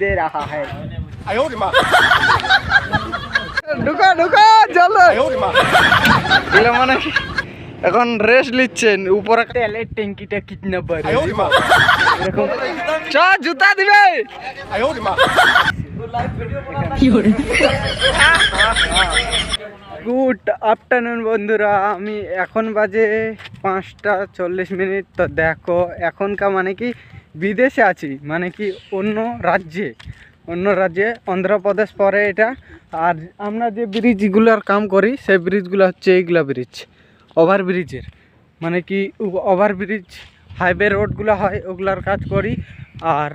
दे रहा है। ঢুকা ঢুকা চলো। এগুলো মানে এখন রেস্ট নিচ্ছেন উপরে। তেলের ট্যাঙ্কিটা কিতনা বড় এরকম চ জুতা দিবে। গুড আফটারনুন বন্ধুরা, আমি এখন বাজে 5টা 40 মিনিট। তো দেখো এখনকার মানে কি বিদেশে আছি, মানে কি অন্য রাজ্যে অন্ধ্রপ্রদেশ পরে এটা। আর আমরা যে ব্রিজগুলোর কাম করি সেই ব্রিজগুলো হচ্ছে এইগুলা ব্রিজ, ওভারব্রিজের, মানে কি ওভারব্রিজ হাইওয়ে রোডগুলো হয় ওগুলার কাজ করি। আর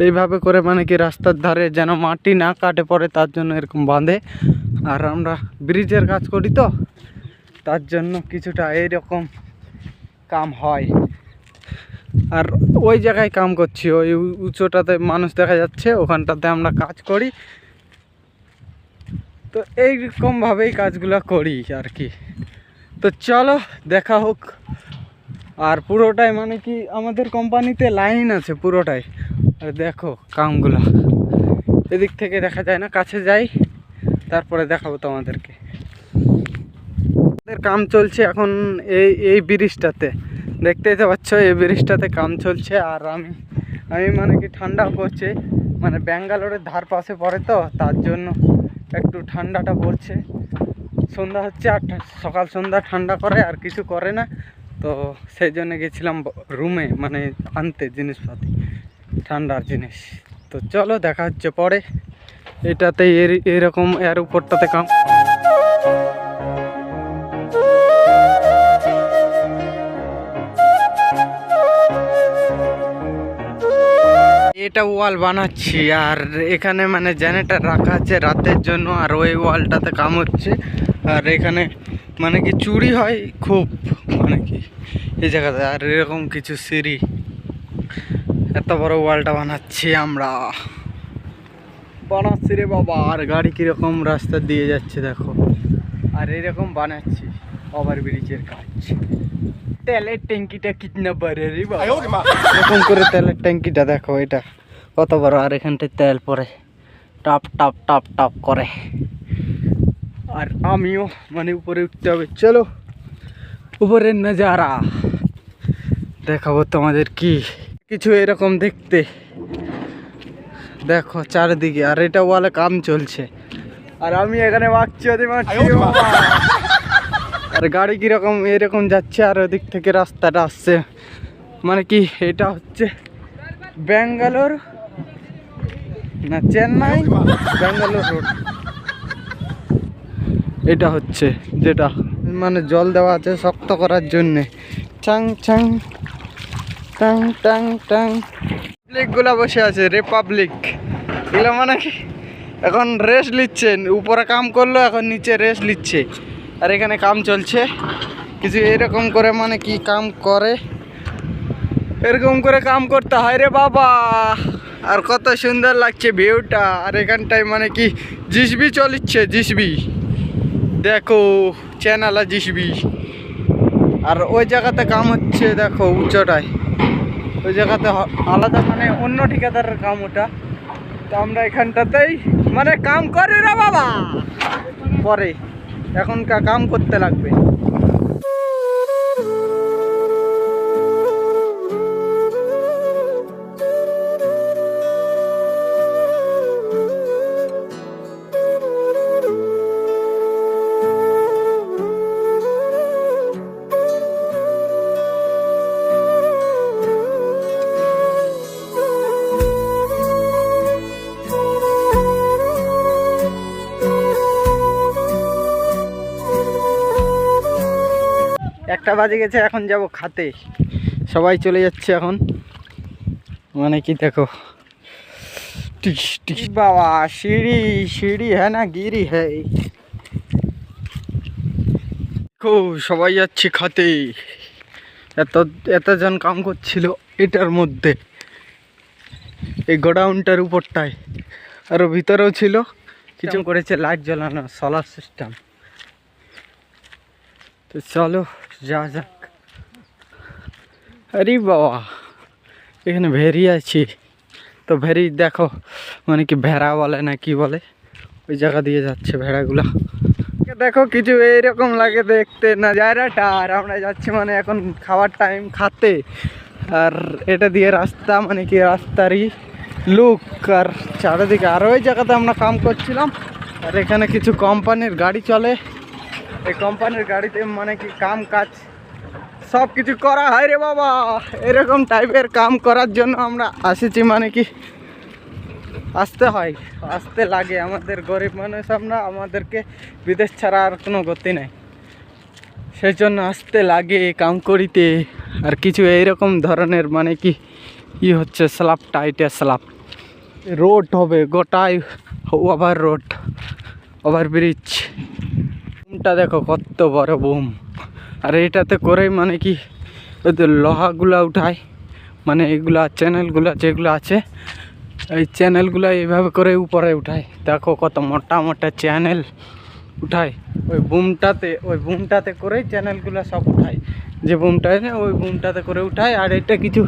এইভাবে করে মানে কি রাস্তার ধারে যেন মাটি না কাটে পড়ে তার জন্য এরকম বাঁধে। আর আমরা ব্রিজের কাজ করি তো তার জন্য কিছুটা এইরকম কাম হয়। আর ওই জায়গায় কাম করছি, ওই উঁচুটাতে মানুষ দেখা যাচ্ছে, ওখানটাতে আমরা কাজ করি। তো এইরকমভাবেই কাজগুলো করি আর কি। তো চলো দেখা হোক। আর পুরোটাই মানে কি আমাদের কোম্পানিতে লাইন আছে পুরোটাই। আর দেখো কামগুলো এদিক থেকে দেখা যায় না, কাছে যাই তারপরে দেখাবো তোমাদেরকে। আমাদের কাম চলছে এখন এই ব্রিজটাতে, দেখতেই তো পাচ্ছ এই ব্রিজটাতে কাম চলছে। আর আমি মানে কি ঠান্ডা পড়ছে, মানে ব্যাঙ্গালোরের ধার পাশে পড়ে তো তার জন্য একটু ঠান্ডাটা পড়ছে। সন্ধ্যা হচ্ছে আর সকাল সন্ধ্যা ঠান্ডা করে আর কিছু করে না। তো সেই জন্য গেছিলাম রুমে, মানে আনতে জিনিসপাতি ঠান্ডার জিনিস। তো চলো দেখা হচ্ছে পরে। এটাতে এরকম এর উপরটাতে কাম। এটা ওয়াল বানাচ্ছি আর এখানে মানে জেনারেটর রাখা আছে রাতের জন্য। আর ওই ওয়ালটাতে কাম হচ্ছে। আর এখানে মানে কি চুরি হয় খুব, মানে কি এই জায়গাতে। আর এরকম কিছু সিঁড়ি, এত বড় ওয়ালটা বানাচ্ছি আমরা, বানাচ্ছি রে বাবা। আর গাড়ি কিরকম রাস্তা দিয়ে যাচ্ছে দেখো। আর এরকম বানাচ্ছি ওভার ব্রিজের কাজ। তেলের ট্যাঙ্কিটা কিতনা বড় রে বাবা, এরকম করে তেলের ট্যাঙ্কিটা দেখো, এটা কত বড়। আর এখানটায় তেল পরে টাপ টাপ টাপ টাপ করে। আর আমিও মানে উপরে উঠতে হবে। চলো উপরের নজারা দেখাবো তোমাদের কি কিছু এরকম দেখতে। দেখো চারিদিকে। আর এটা ওয়ালে কাম চলছে আর আমি এখানে বাঁকছি আর গাড়ি কিরকম এরকম যাচ্ছে। আর ওদিক থেকে রাস্তাটা আসছে, মানে কি এটা হচ্ছে ব্যাঙ্গালোর না চেন্নাই ব্যাঙ্গালোর রোড। এটা হচ্ছে যেটা মানে জল দেওয়া আছে শক্ত করার জন্যে। চাং চাং টাং টাং টাং। পাবলিকগুলা বসে আছে, রিপাবলিক এগুলো মানে কি এখন রেস্ট নিচ্ছেন। উপরে কাম করলো, এখন নিচে রেস্ট নিচ্ছে। আর এখানে কাম চলছে কিছু এরকম করে, মানে কি কাম করে এরকম করে কাম করতে হয় রে বাবা। আর কত সুন্দর লাগছে ভিউটা। আর এখানটায় মানে কি জিসবি চলিচ্ছে, জিসবি দেখো চ্যানেলা জিসবি। আর ওই জায়গাতে কাম হচ্ছে দেখো উচ্চটায়, ওই জায়গাতে আলাদা মানে অন্য ঠিকাদারের কাম ওটা। তো আমরা এখানটাতেই মানে কাম করি রে বাবা। পরে এখনকার কাম করতে লাগবে। একটা বাজে গেছে, এখন যাব খাতে। সবাই চলে যাচ্ছে এখন, মানে কি দেখো টিস টিস বাবা সিঁড়ি সিঁড়ি হ্যাঁ না গিরি হ্যাঁ। খুব সবাই যাচ্ছে খাতে। এতজন কাম করছিল এটার মধ্যে, এই গোডাউনটার উপরটায়। আরও ভিতরেও ছিল কিছু করেছে, লাইট জ্বালানো, সোলার সিস্টেম। তো চলো যা যাক। আরে বাবা এখানে ভেরি আছে, তো ভেরি দেখো মানে কি ভেড়া বলে না কি বলে, ওই জায়গা দিয়ে যাচ্ছে ভেড়াগুলা। দেখো কিছু এইরকম লাগে দেখতে নাজারাটা। আর আমরা যাচ্ছি মানে এখন খাওয়ার টাইম খাতে। আর এটা দিয়ে রাস্তা মানে কি রাস্তারই লুক। আর চারিদিকে আর ওই জায়গাতে আমরা কাম করছিলাম। আর এখানে কিছু কোম্পানির গাড়ি চলে, এই কোম্পানির গাড়িতে মানে কি কাম কাজ সব কিছু করা হয় রে বাবা। এরকম টাইপের কাম করার জন্য আমরা আসেছি, মানে কি আসতে হয়, আসতে লাগে। আমাদের গরিব মানুষ আমরা, আমাদেরকে বিদেশ ছাড়া আর কোনো গতি নেই, সেই জন্য আসতে লাগে কাম করিতে। আর কিছু এইরকম ধরনের মানে কি হচ্ছে স্ল্যাব টাইটে স্ল্যাব রোড হবে গোটাই, ওভার রোড, ওভার ব্রিজ। বুমটা দেখো কত বড় বুম। আর এটাতে করেই মানে কি ওদের লোহাগুলা উঠায়, মানে এগুলা চ্যানেলগুলা যেগুলো আছে এই চ্যানেলগুলো এইভাবে করে উপরে উঠায়। দেখো কত মোটা মোটা চ্যানেল উঠায় ওই বুমটাতে করেই চ্যানেলগুলো সব উঠায়। যে বুমটায় না ওই বুমটাতে করে উঠায়। আর এটা কিছু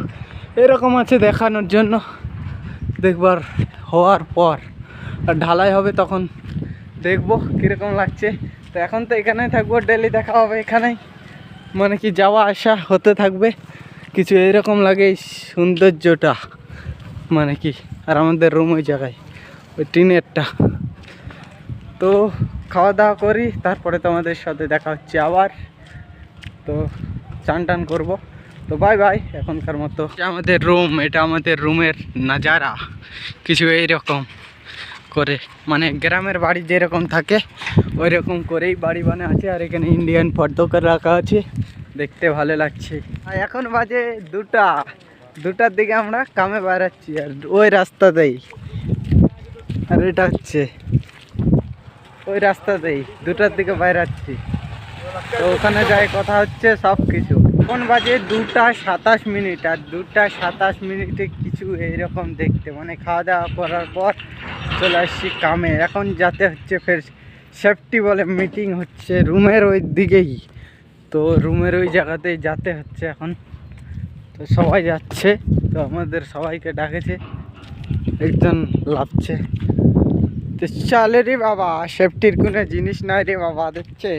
এরকম আছে দেখানোর জন্য, দেখবার হওয়ার পর আর ঢালাই হবে তখন দেখবো কীরকম লাগছে। তো এখন তো এখানেই থাকবো, ডেলি দেখা হবে এখানেই, মানে কি যাওয়া আসা হতে থাকবে। কিছু এইরকম লাগে এই সৌন্দর্যটা মানে কি। আর আমাদের রুম ওই জায়গায়, ওই টিনেরটা। তো খাওয়া দাওয়া করি, তারপরে তোমাদের সাথে দেখা হচ্ছে আবার। তো চান টান করবো। তো বাই বাই এখনকার মতো। আমাদের রুম, এটা আমাদের রুমের নাজারা কিছু এইরকম করে, মানে গ্রামের বাড়ি যেরকম থাকে ওই রকম করেই বাড়ি বানা আছে। আর এখানে ইন্ডিয়ান ফটো করে রাখা আছে, দেখতে ভালো লাগছে। আর এখন বাজে 2টার দিকে আমরা কামে বেড়াচ্ছি। আর ওই রাস্তাতেই, আর এটা হচ্ছে ওই রাস্তাতেই 2টার দিকে বেড়াচ্ছি। তো ওখানে যাই কথা হচ্ছে সব কিছু। এখন বাজে 2:27। আর 2:27 কিছু এইরকম দেখতে, মানে খাওয়া দাওয়া করার পর চলে আসছি কামে। এখন যাতে হচ্ছে ফের সেফটি বলে মিটিং হচ্ছে রুমের ওই দিকেই। তো রুমের ওই জায়গাতেই যেতে হচ্ছে এখন। তো সবাই যাচ্ছে, তো আমাদের সবাইকে ডাকেছে, একজন লাভছে। তো চলে রে বাবা, সেফটির কোনো জিনিস নাই রে বাবা। দেখছে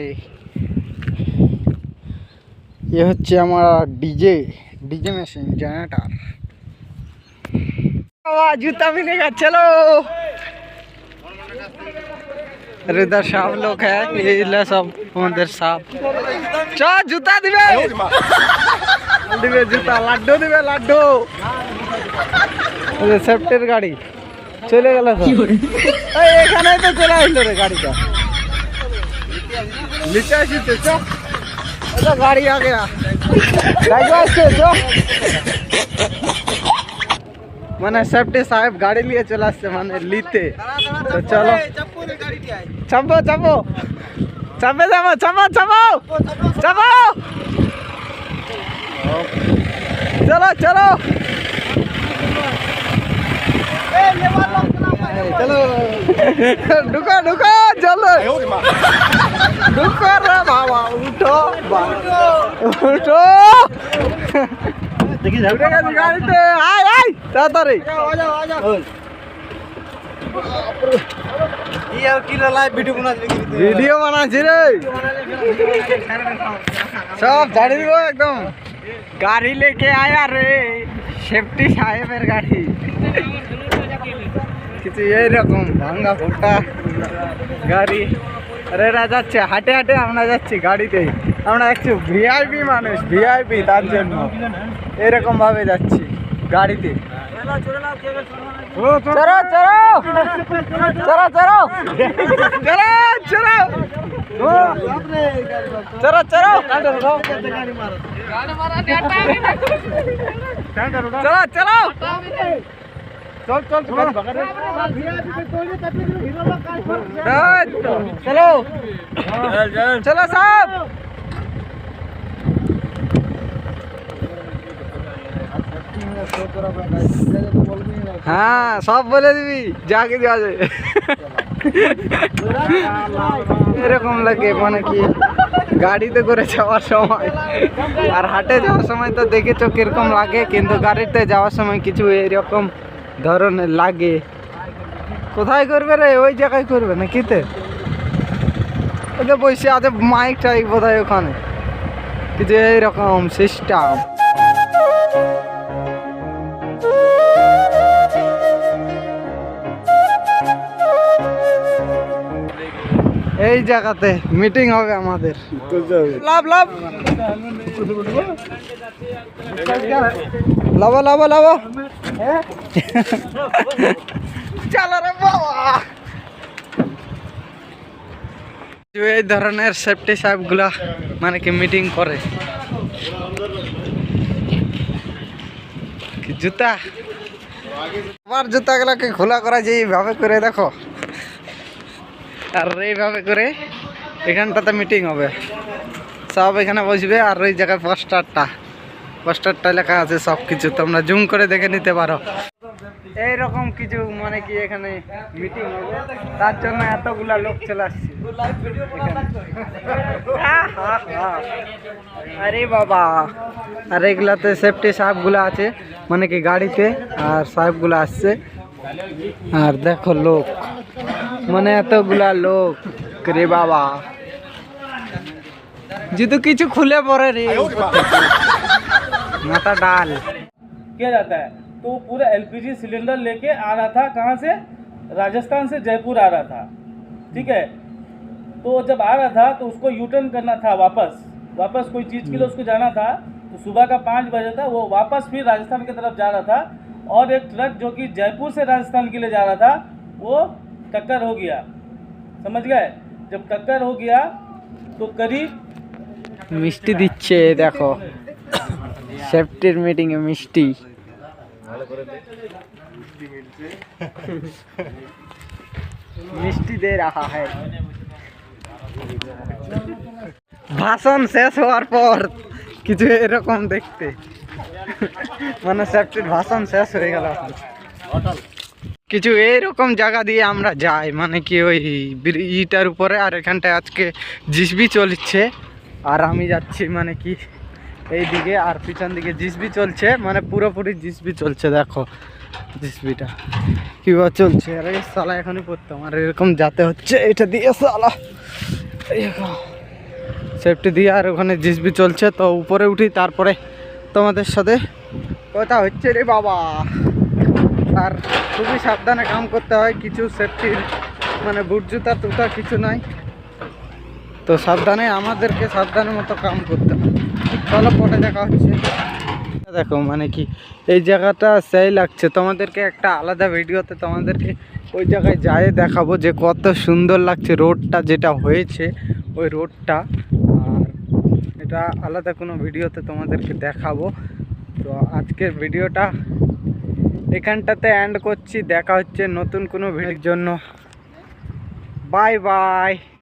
এ হচ্ছে আমার ডিজে মেশিন জেনারেटर। जूता मिलेगा चलो। अरे इधर सब लोग है, ये सब हमारे साहब। चल जूता दिबे दिबे जूता, लाड्डू दिबे लाड्डू। अरे सेफ्टर गाड़ी चले गেল তো। এই এখানেই তো চলে আসলো রে গাড়িটা, নিচে আসছে। চ এটা গাড়ি आ गया, গাড়ি আসছে। চ মানে সেফটি সাহেব গাড়ি নিয়ে চলে আসছে, মানে লিতে। তো চলো চাপো চাপো চাপে যাবো, চাপো চাপো চাপো, চলো চলো চলো ঢুকো ঢুকো চলো ঢুকো রে বাবা, উঠো উঠো গাড়িতে। আয় আয় তাড়াতাড়ি, ভিডিও বানাচ্ছি রে, সব ঝাড়ি দিব একদম। গাড়ি লেকে আয়া রে, সেফটি সাহেবের গাড়ি। কিছু এইরকম ভাঙ্গা ফোটা গাড়ি। আর এরা যাচ্ছে হাঁটে হাঁটে, আমরা যাচ্ছি গাড়িতে। আমরা একটু ভিআইপি মানুষ, ভিআইপি, তার জন্য এরকম ভাবে যাচ্ছি গাড়িতে। চলো চলো চলো চলো চলো চলো চলো চল চল চলো চলো সব। হ্যাঁ সব বলে দিবি, যাকে দেওয়া যায়। এরকম লাগে মানে কি গাড়িতে করে যাওয়ার সময় আর হাটে যাওয়ার সময় তো দেখেছো কিরকম লাগে, কিন্তু গাড়িতে যাওয়ার সময় কিছু এরকম ধরনের লাগে। কোথায় করবে রে? ওই জায়গায় করবে না কিতে? ওদের বসে আছে মাইক টাইক বোধহয় ওখানে, কিন্তু এইরকম সিস্টেম। এই জায়গাতে মিটিং হবে আমাদের। লাভ লাভ লাভ লাভ লাভ চলো রে বাবা। এই ধরনের সেফটি সাহেব গুলা মানে কি মিটিং করে। জুতা আমার জুতা গুলাকে খোলা করা যায় এইভাবে করে, দেখো। আর এইভাবে করে এখানটাতে মিটিং হবে, সব এখানে বসবে। আর ওই জায়গায় পোস্টারটা লেখা আছে সব কিছু, তোমরা জুম করে দেখে নিতে পারো। এইরকম কিছু মানে কি এখানে মিটিং হবে, তার জন্য এতগুলা লোক চলে আসছে। আরে বাবা, আর এগুলাতে সেফটি সাহেবগুলো আছে মানে কি গাড়িতে, আর সাহেবগুলো আসছে। আর দেখো লোক, মানে এতগুলা লোক রে বাবা, যদি কিছু খুলে পড়ে রে माता डाल किया जाता है। तो वो पूरा एलपीजी सिलेंडर लेके आ रहा था, कहाँ से? राजस्थान से जयपुर आ रहा था, ठीक है। तो जब आ रहा था तो उसको यू टर्न करना था, वापस कोई चीज़ के लिए उसको जाना था। तो सुबह का 5 बजे था, वो वापस फिर राजस्थान की तरफ जा रहा था। और एक ट्रक जो कि जयपुर से राजस्थान के लिए जा रहा था, वो टक्कर हो गया, समझ गए। जब टक्कर हो गया तो करीब मिष्टी दिच्छे, देखो सेफ्टी मीटिंग है मिष्टी। मिष्टी दे रहा है। ভাষণ শেষ হওয়ার পর কিছু এরকম দেখতে, মানে সেফটির ভাষণ শেষ হয়ে গেল, কিছু এইরকম জায়গা দিয়ে আমরা যাই, মানে কি ওই ইটার উপরে। আর এখানটায় আজকে জিসবি চলছে, আর আমি যাচ্ছি মানে কি এইদিকে, আর পিছন দিকে জিসবি চলছে, মানে পুরোপুরি জিসবি চলছে। দেখো জিসবিটা কীভাবে চলছে। আর এই সালা এখনই পড়তাম, আর এরকম যাতে হচ্ছে এটা দিয়ে সালা সেফটি দিয়ে। আর ওখানে জিসবি চলছে, তো উপরে উঠি, তারপরে তোমাদের সাথে কথা হচ্ছে রে বাবা। আর খুবই সাবধানে কাম করতে হয়, কিছু সেফটির মানে বুট জুতা টুতা কিছু নাই, তো সাবধানে আমাদেরকে সাবধানের মতো কাম করতে হয়। চলো পরে দেখা হচ্ছে। দেখো মানে কি এই জায়গাটা সেই লাগছে, তোমাদেরকে একটা আলাদা ভিডিওতে তোমাদেরকে ওই জায়গায় যায় দেখাবো যে কত সুন্দর লাগছে রোডটা যেটা হয়েছে, ওই রোডটা। আর এটা আলাদা কোনো ভিডিওতে তোমাদেরকে দেখাবো। তো আজকের ভিডিওটা এখানটাতে এন্ড করছি, দেখা হচ্ছে নতুন কোনো ভিডিওর জন্য। Bye bye.